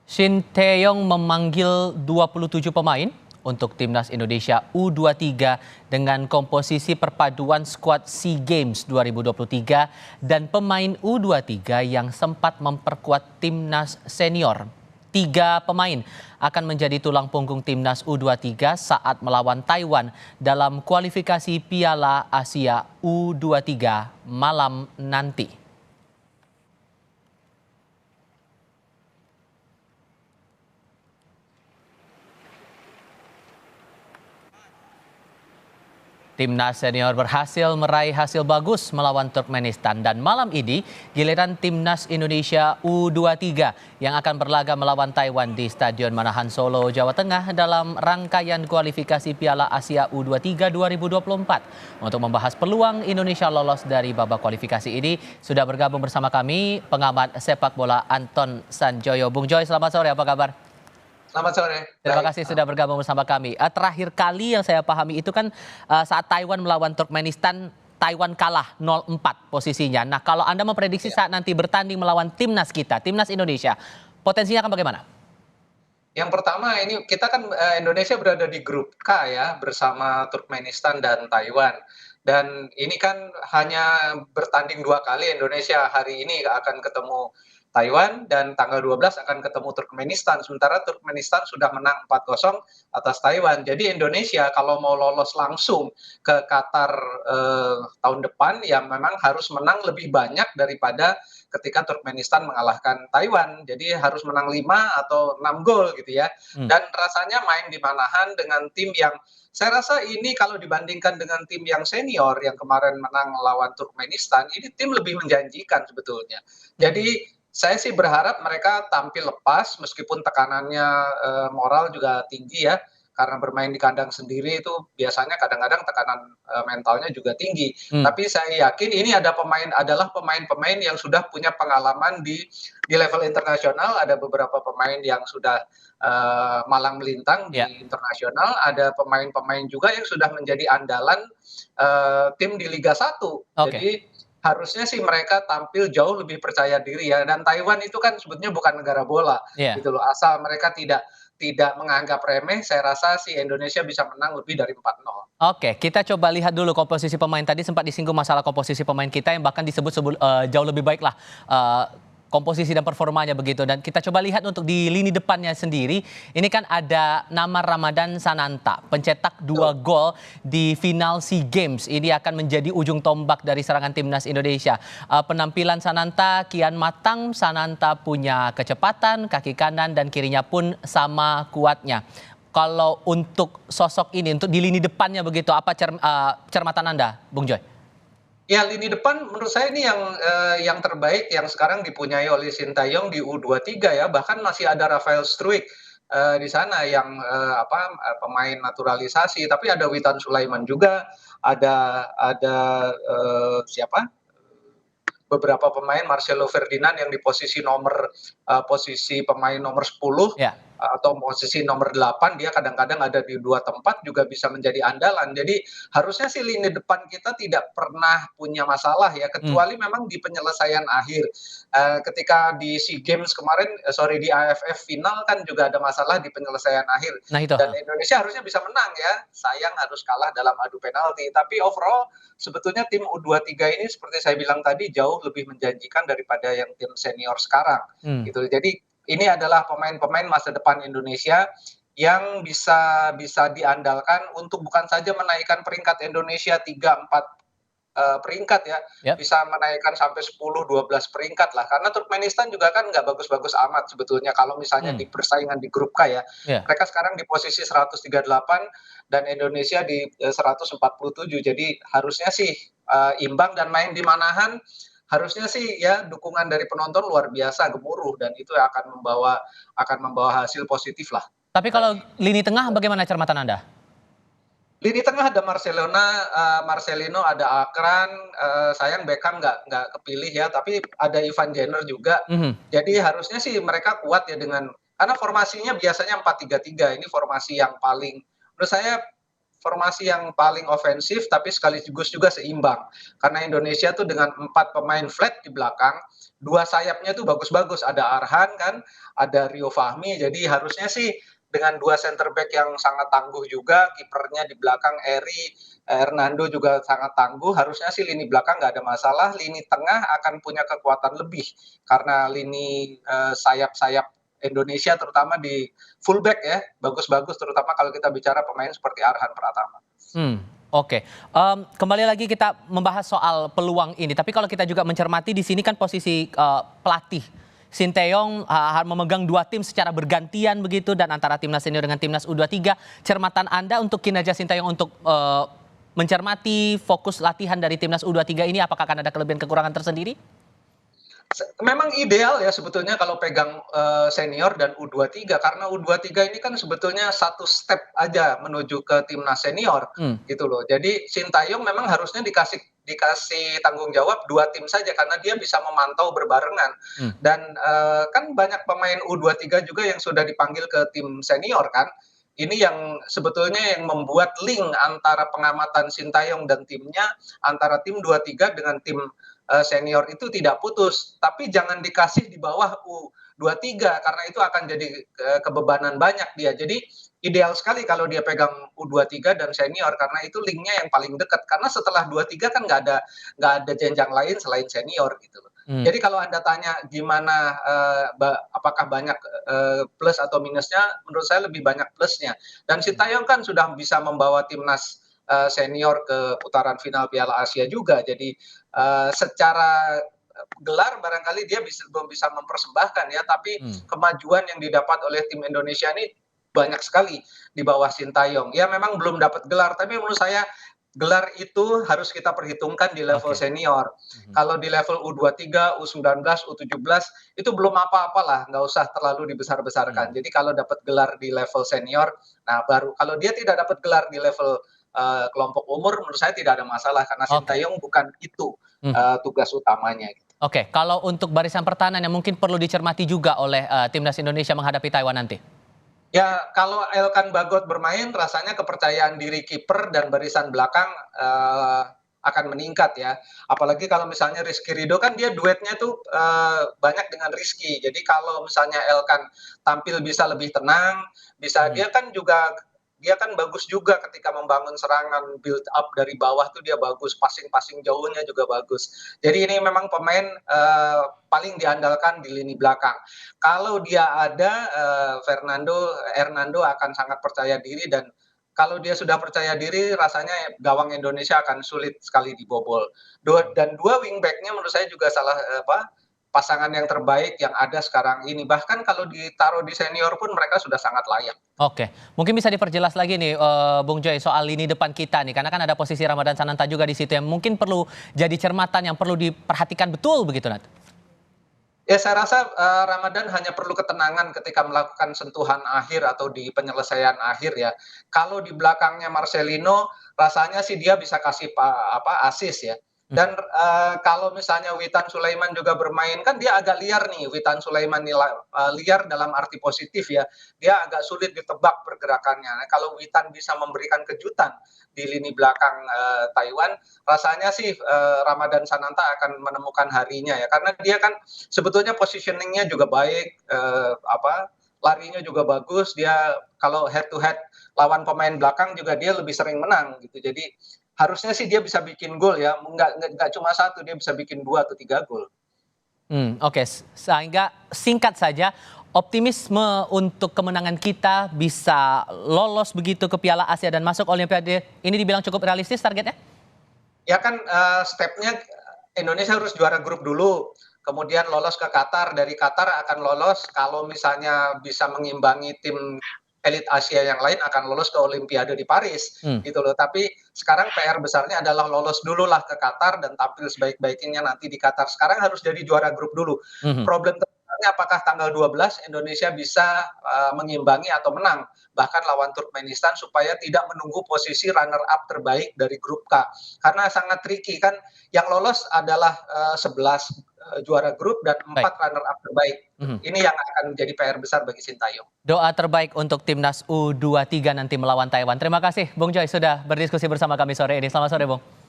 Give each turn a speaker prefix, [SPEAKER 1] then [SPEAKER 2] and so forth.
[SPEAKER 1] Shin Tae-yong memanggil 27 pemain untuk timnas Indonesia U23 dengan komposisi perpaduan skuad SEA Games 2023 dan pemain U23 yang sempat memperkuat timnas senior. 3 pemain akan menjadi tulang punggung timnas U23 saat melawan Taiwan dalam kualifikasi Piala Asia U23 malam nanti. Timnas senior berhasil meraih hasil bagus melawan Turkmenistan dan malam ini giliran timnas Indonesia U23 yang akan berlaga melawan Taiwan di Stadion Manahan Solo, Jawa Tengah dalam rangkaian kualifikasi Piala Asia U23 2024. Untuk membahas peluang Indonesia lolos dari babak kualifikasi ini sudah bergabung bersama kami pengamat sepak bola Anton Sanjoyo. Bung Joy, selamat sore, apa kabar?
[SPEAKER 2] Selamat sore.
[SPEAKER 1] Terima kasih sudah bergabung bersama kami. Terakhir kali yang saya pahami itu kan saat Taiwan melawan Turkmenistan, Taiwan kalah 0-4 posisinya. Nah, kalau Anda memprediksi saat nanti bertanding melawan timnas kita, timnas Indonesia, potensinya akan bagaimana?
[SPEAKER 2] Yang pertama ini kita kan Indonesia berada di grup K ya bersama Turkmenistan dan Taiwan. Dan ini kan hanya bertanding 2 kali. Indonesia hari ini akan ketemu Taiwan dan tanggal 12 akan ketemu Turkmenistan. Sementara Turkmenistan sudah menang 4-0 atas Taiwan. Jadi Indonesia kalau mau lolos langsung ke Qatar tahun depan ya memang harus menang lebih banyak daripada ketika Turkmenistan mengalahkan Taiwan. Jadi harus menang 5 atau 6 gol gitu ya.
[SPEAKER 1] Hmm.
[SPEAKER 2] Dan rasanya main di Manahan dengan tim yang saya rasa ini kalau dibandingkan dengan tim yang senior yang kemarin menang melawan Turkmenistan, ini tim lebih menjanjikan sebetulnya. Jadi saya sih berharap mereka tampil lepas meskipun tekanannya moral juga tinggi ya. Karena bermain di kandang sendiri itu biasanya kadang-kadang tekanan mentalnya juga tinggi.
[SPEAKER 1] Hmm.
[SPEAKER 2] Tapi saya yakin ini adalah pemain-pemain yang sudah punya pengalaman di level internasional. Ada beberapa pemain yang sudah malang melintang
[SPEAKER 1] Ya.
[SPEAKER 2] di internasional. Ada pemain-pemain juga yang sudah menjadi andalan tim di Liga 1.
[SPEAKER 1] Oke.
[SPEAKER 2] Jadi harusnya sih mereka tampil jauh lebih percaya diri ya. Dan Taiwan itu kan sebetulnya bukan negara bola
[SPEAKER 1] Ya.
[SPEAKER 2] gitu loh. Asal mereka tidak menganggap remeh, saya rasa si Indonesia bisa menang lebih dari 4-0.
[SPEAKER 1] Oke, kita coba lihat dulu komposisi pemain. Tadi sempat disinggung masalah komposisi pemain kita yang bahkan disebut jauh lebih baik lah komposisi dan performanya begitu. Dan kita coba lihat untuk di lini depannya sendiri. Ini kan ada nama Ramadan Sananta, pencetak 2 gol di final SEA Games. Ini akan menjadi ujung tombak dari serangan timnas Indonesia. Penampilan Sananta kian matang. Sananta punya kecepatan, kaki kanan dan kirinya pun sama kuatnya. Kalau untuk sosok ini, untuk di lini depannya begitu, apa cermatan Anda, Bung Joy?
[SPEAKER 2] Ya lini depan menurut saya ini yang terbaik yang sekarang dipunyai oleh Shin Tae-yong di U23 ya, bahkan masih ada Rafael Struijk di sana yang pemain naturalisasi, tapi ada Witan Sulaiman juga, ada siapa? Beberapa pemain Marcelo Ferdinand yang di posisi pemain nomor 10
[SPEAKER 1] Ya.
[SPEAKER 2] atau posisi nomor 8 dia kadang-kadang ada di 2 tempat juga bisa menjadi andalan. Jadi harusnya sih lini depan kita tidak pernah punya masalah ya
[SPEAKER 1] Hmm.
[SPEAKER 2] kecuali memang di penyelesaian akhir. Ketika di SEA Games kemarin di AFF final kan juga ada masalah di penyelesaian akhir
[SPEAKER 1] Nah itu.
[SPEAKER 2] dan Indonesia harusnya bisa menang ya. Sayang harus kalah dalam adu penalti. Tapi overall sebetulnya tim U23 ini seperti saya bilang tadi jauh lebih menjanjikan daripada yang tim senior sekarang
[SPEAKER 1] Hmm.
[SPEAKER 2] gitu. Jadi ini adalah pemain-pemain masa depan Indonesia yang bisa bisa diandalkan untuk bukan saja menaikkan peringkat Indonesia 3, 4 peringkat ya,
[SPEAKER 1] Yap.
[SPEAKER 2] bisa menaikkan sampai 10, 12 peringkat lah. Karena Turkmenistan juga kan nggak bagus-bagus amat sebetulnya kalau misalnya
[SPEAKER 1] Hmm.
[SPEAKER 2] di persaingan di grup K ya.
[SPEAKER 1] Ya.
[SPEAKER 2] Mereka sekarang di posisi 138 dan Indonesia di 147. Jadi harusnya sih imbang dan main di Manahan harusnya sih ya dukungan dari penonton luar biasa gemuruh dan itu akan membawa hasil positif lah.
[SPEAKER 1] Tapi kalau lini tengah bagaimana cermatan Anda?
[SPEAKER 2] Lini tengah ada Marcelino, ada Akran, sayang Beckham nggak kepilih ya, tapi ada Ivan Jenner juga.
[SPEAKER 1] Mhm.
[SPEAKER 2] Jadi harusnya sih mereka kuat ya karena formasinya biasanya 4-3-3, ini formasi yang paling menurut saya formasi yang paling ofensif tapi sekaligus juga seimbang. Karena Indonesia tuh dengan 4 pemain flat di belakang, 2 sayapnya tuh bagus-bagus, ada Arhan kan, ada Rio Fahmi, jadi harusnya sih dengan 2 center back yang sangat tangguh juga, kipernya di belakang Hernando juga sangat tangguh, harusnya sih lini belakang nggak ada masalah, lini tengah akan punya kekuatan lebih karena lini, sayap-sayap Indonesia terutama di fullback ya, bagus-bagus terutama kalau kita bicara pemain seperti Arhan Pratama.
[SPEAKER 1] Oke. Kembali lagi kita membahas soal peluang ini, tapi kalau kita juga mencermati di sini kan posisi, pelatih Sinteyong, memegang 2 tim secara bergantian begitu dan antara timnas senior dengan timnas U23. Cermatan Anda untuk kinerja Sinteyong untuk, mencermati fokus latihan dari timnas U23 ini apakah akan ada kelebihan kekurangan tersendiri?
[SPEAKER 2] Memang ideal ya sebetulnya kalau pegang, senior dan U23 karena U23 ini kan sebetulnya satu step aja menuju ke timnas senior,
[SPEAKER 1] Mmm,
[SPEAKER 2] gitu loh. Jadi Sintayong memang harusnya dikasih dikasih tanggung jawab 2 tim saja karena dia bisa memantau berbarengan
[SPEAKER 1] mmm,
[SPEAKER 2] dan, kan banyak pemain U23 juga yang sudah dipanggil ke tim senior kan. Ini yang sebetulnya yang membuat link antara pengamatan Sintayong dan timnya, antara tim 23 dengan tim senior itu tidak putus, tapi jangan dikasih di bawah U23 karena itu akan jadi, kebebanan banyak dia. Jadi ideal sekali kalau dia pegang U23 dan senior karena itu linknya yang paling dekat, karena setelah 23 kan nggak ada jenjang lain selain senior gitu loh.
[SPEAKER 1] mmm,
[SPEAKER 2] Jadi kalau Anda tanya gimana, apakah banyak, plus atau minusnya, menurut saya lebih banyak plusnya. Dan Sintayong kan sudah bisa membawa timnas, senior ke putaran final Piala Asia juga. Jadi secara gelar barangkali dia belum bisa mempersembahkan ya, tapi
[SPEAKER 1] mmm.
[SPEAKER 2] kemajuan yang didapat oleh tim Indonesia ini banyak sekali di bawah Sintayong. Ya memang belum dapat gelar, tapi menurut saya gelar itu harus kita perhitungkan di level
[SPEAKER 1] Oke.
[SPEAKER 2] senior.
[SPEAKER 1] Mhm,
[SPEAKER 2] Kalau di level U23, U19, U17 itu belum apa-apalah, nggak usah terlalu dibesar-besarkan.
[SPEAKER 1] mmm,
[SPEAKER 2] Jadi kalau dapat gelar di level senior, nah baru kalau dia tidak dapat gelar di level kelompok umur, menurut saya tidak ada masalah karena
[SPEAKER 1] oke.
[SPEAKER 2] Sintayong bukan itu
[SPEAKER 1] Mhm.
[SPEAKER 2] tugas utamanya gitu.
[SPEAKER 1] Oke, kalau untuk barisan pertahanan yang mungkin perlu dicermati juga oleh, timnas Indonesia menghadapi Taiwan nanti?
[SPEAKER 2] Ya kalau Elkan Bagot bermain rasanya kepercayaan diri kiper dan barisan belakang, akan meningkat ya. Apalagi kalau misalnya Rizky Ridho kan dia duetnya tuh, banyak dengan Rizky. Jadi kalau misalnya Elkan tampil bisa lebih tenang, bisa
[SPEAKER 1] Mhm,
[SPEAKER 2] dia kan bagus juga ketika membangun serangan, build up dari bawah tuh dia bagus, passing-passing jauhnya juga bagus. Jadi ini memang pemain, paling diandalkan di lini belakang. Kalau dia ada, Hernando akan sangat percaya diri dan kalau dia sudah percaya diri rasanya gawang Indonesia akan sulit sekali dibobol. Dan 2 wingback-nya menurut saya juga pasangan yang terbaik yang ada sekarang ini. Bahkan kalau ditaruh di senior pun mereka sudah sangat layak.
[SPEAKER 1] oke. Mungkin bisa diperjelas lagi nih, Bung Joy soal lini depan kita nih, karena kan ada posisi Ramadan Sananta juga di situ yang mungkin perlu jadi cermatan yang perlu diperhatikan betul begitu, Nat?
[SPEAKER 2] Ya saya rasa, Ramadan hanya perlu ketenangan ketika melakukan sentuhan akhir atau di penyelesaian akhir ya. Kalau di belakangnya Marcelino, rasanya sih dia bisa kasih assist ya.
[SPEAKER 1] Mhm,
[SPEAKER 2] Dan, kalau misalnya Witan Sulaiman juga bermain, kan dia agak liar nih, Witan Sulaiman nih liar dalam arti positif ya. Dia agak sulit ditebak pergerakannya. Nah, kalau Witan bisa memberikan kejutan di lini belakang, Taiwan, rasanya sih, Ramadan Sananta akan menemukan harinya ya. Karena dia kan sebetulnya positioning-nya juga baik, larinya juga bagus, dia kalau head to head lawan pemain belakang juga dia lebih sering menang gitu. Jadi harusnya sih dia bisa bikin gol ya, nggak cuma satu, dia bisa bikin 2 atau 3 gol.
[SPEAKER 1] oke. Sehingga singkat saja, optimisme untuk kemenangan kita bisa lolos begitu ke Piala Asia dan masuk Olimpiade ini dibilang cukup realistis targetnya?
[SPEAKER 2] Ya kan, step-nya Indonesia harus juara grup dulu, kemudian lolos ke Qatar, dari Qatar akan lolos kalau misalnya bisa mengimbangi tim elit Asia yang lain akan lolos ke Olimpiade di Paris,
[SPEAKER 1] Mmm,
[SPEAKER 2] gitu loh. Tapi sekarang PR besarnya adalah lolos dululah ke Qatar dan tampil sebaik-baiknya nanti di Qatar. Sekarang harus jadi juara grup dulu.
[SPEAKER 1] mhm.
[SPEAKER 2] Problem terbesarnya apakah tanggal 12 Indonesia bisa, mengimbangi atau menang, bahkan lawan Turkmenistan supaya tidak menunggu posisi runner up terbaik dari grup K. Karena sangat tricky kan, yang lolos adalah, 11, juara grup dan
[SPEAKER 1] Baik.
[SPEAKER 2] 4 runner up terbaik.
[SPEAKER 1] Mhm.
[SPEAKER 2] Ini yang akan menjadi PR besar bagi Sintayong.
[SPEAKER 1] Doa terbaik untuk timnas U23 nanti melawan Taiwan. Terima kasih Bung Joy sudah berdiskusi bersama kami sore ini. Selamat sore Bung.